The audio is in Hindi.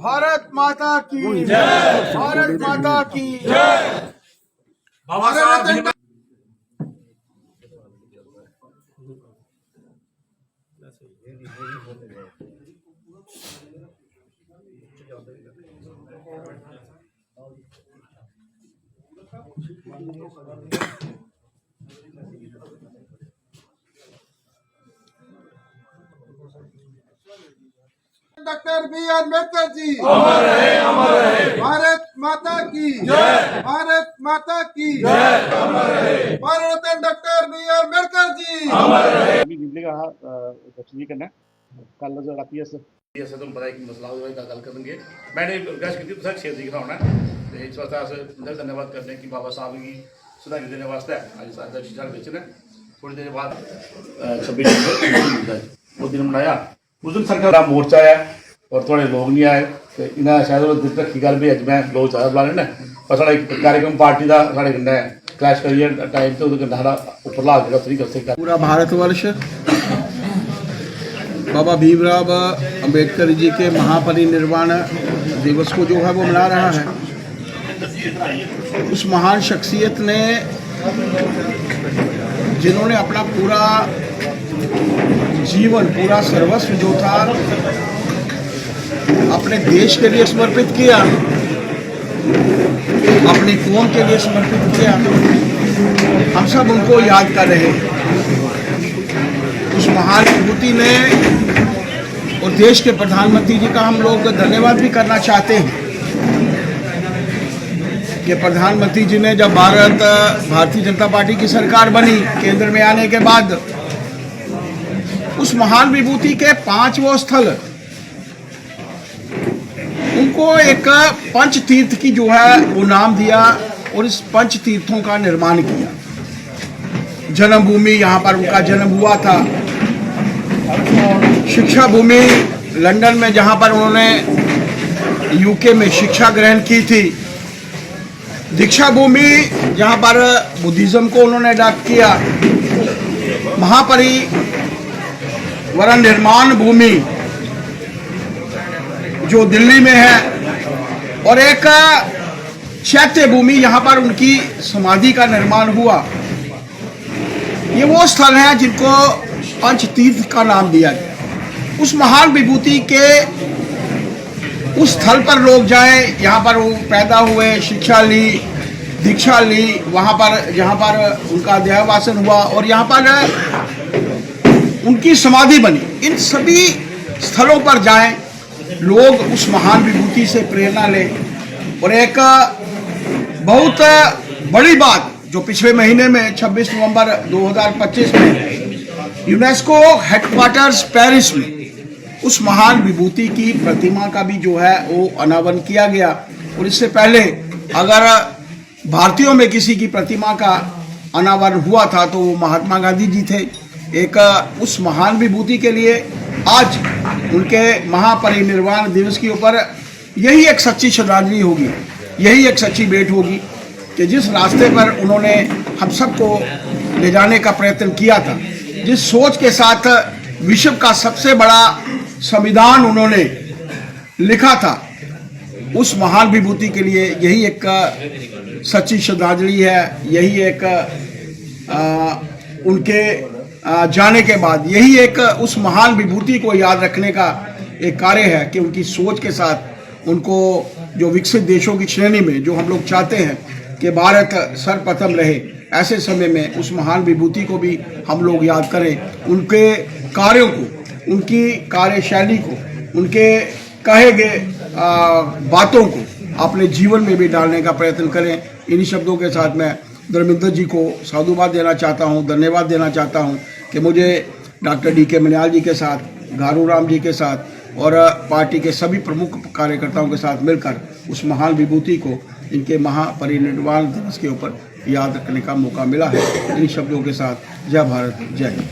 भारत माता की जय। भारत माता की जय। बाबा साहब डॉक्टर बी अम्बेडकर जी अमर रहे, अमर रहे। भारत माता की जय। भारत माता की जय, अमर रहे। भारत डॉक्टर बी अम्बेडकर जी अमर रहे। तस्वीर करना कल जो राती अस तुम पता है कि मसला होगा गल करेंगे। मैंने रिक्वेस्ट की तुम शेयर दिखना होना तो इस वास्ते अस धन्यवाद करते हैं कि बाबा साहब की श्रद्धांजलि देने वास्ते अज साढ़े शीशा बेच ने थोड़ी देर बाद 26 नवंबर उस दिन मनाया। उस दिन सरकार मोर्चा है और थोड़े लोग नहीं आए तो इन्हें शायद रखी गल भी अज मैं लोग ज़्यादा बुला लेना पर साढ़ा एक कार्यक्रम पार्टी का साढ़े कन्नै क्लैश करिए टाइम तो कन्नै साढ़ा उपरला नहीं कर सकता। पूरा भारतवर्ष बाबा भीमराव अंबेडकर जी के महापरिनिर्वाण दिवस को जो है वो मना रहा है। उस महान शख्सियत ने जिन्होंने अपना पूरा जीवन पूरा सर्वस्व जो था अपने देश के लिए समर्पित किया, अपनी कौम के लिए समर्पित किया। हम सब उनको याद कर रहे हैं। उस महान विभूति ने और देश के प्रधानमंत्री जी का हम लोग धन्यवाद भी करना चाहते हैं कि प्रधानमंत्री जी ने जब भारतीय जनता पार्टी की सरकार बनी केंद्र में आने के बाद उस महान विभूति के 5वें स्थल उनको एक पंच तीर्थ की जो है वो नाम दिया और इस पंच तीर्थों का निर्माण किया। जन्मभूमि यहाँ पर उनका जन्म हुआ था। शिक्षा भूमि लंदन में जहाँ पर उन्होंने यूके में शिक्षा ग्रहण की थी। दीक्षा भूमि जहाँ पर बुद्धिज्म को उन्होंने अडॉप्ट किया। महापरिनिर्वाण निर्माण भूमि जो दिल्ली में है और एक चैत्य भूमि यहाँ पर उनकी समाधि का निर्माण हुआ। ये वो स्थल हैं जिनको पंच तीर्थ का नाम दिया गया। उस महान विभूति के उस स्थल पर लोग जाएं, यहाँ पर वो पैदा हुए, शिक्षा ली, दीक्षा ली, वहाँ पर जहाँ पर उनका देहावसान हुआ और यहाँ पर उनकी समाधि बनी। इन सभी स्थलों पर जाएं, लोग उस महान विभूति से प्रेरणा लें। और एक बहुत बड़ी बात जो पिछले महीने में 26 नवंबर 2025 में यूनेस्को हेडक्वार्टर्स पेरिस में उस महान विभूति की प्रतिमा का भी जो है वो अनावरण किया गया। और इससे पहले अगर भारतीयों में किसी की प्रतिमा का अनावरण हुआ था तो वो महात्मा गांधी जी थे। एक उस महान विभूति के लिए आज उनके महापरिनिर्वाण दिवस के ऊपर यही एक सच्ची श्रद्धांजलि होगी, यही एक सच्ची भेंट होगी कि जिस रास्ते पर उन्होंने हम सबको ले जाने का प्रयत्न किया था, जिस सोच के साथ विश्व का सबसे बड़ा संविधान उन्होंने लिखा था, उस महान विभूति के लिए यही एक सच्ची श्रद्धांजलि है। यही एक उनके जाने के बाद यही एक उस महान विभूति को याद रखने का एक कार्य है कि उनकी सोच के साथ उनको जो विकसित देशों की श्रेणी में जो हम लोग चाहते हैं कि भारत सर्वप्रथम रहे, ऐसे समय में उस महान विभूति को भी हम लोग याद करें। उनके कार्यों को, उनकी कार्यशैली को, उनके कहे गए बातों को अपने जीवन में भी डालने का प्रयत्न करें। इन्हीं शब्दों के साथ मैं धर्मेंद्र जी को साधुवाद देना चाहता हूं, धन्यवाद देना चाहता हूं कि मुझे डॉक्टर डी के मनियाल जी के साथ, घारू राम जी के साथ और पार्टी के सभी प्रमुख कार्यकर्ताओं के साथ मिलकर उस महान विभूति को इनके महापरिनिर्वाण दिवस के ऊपर याद रखने का मौका मिला है। इन शब्दों के साथ जय भारत, जय हिंद।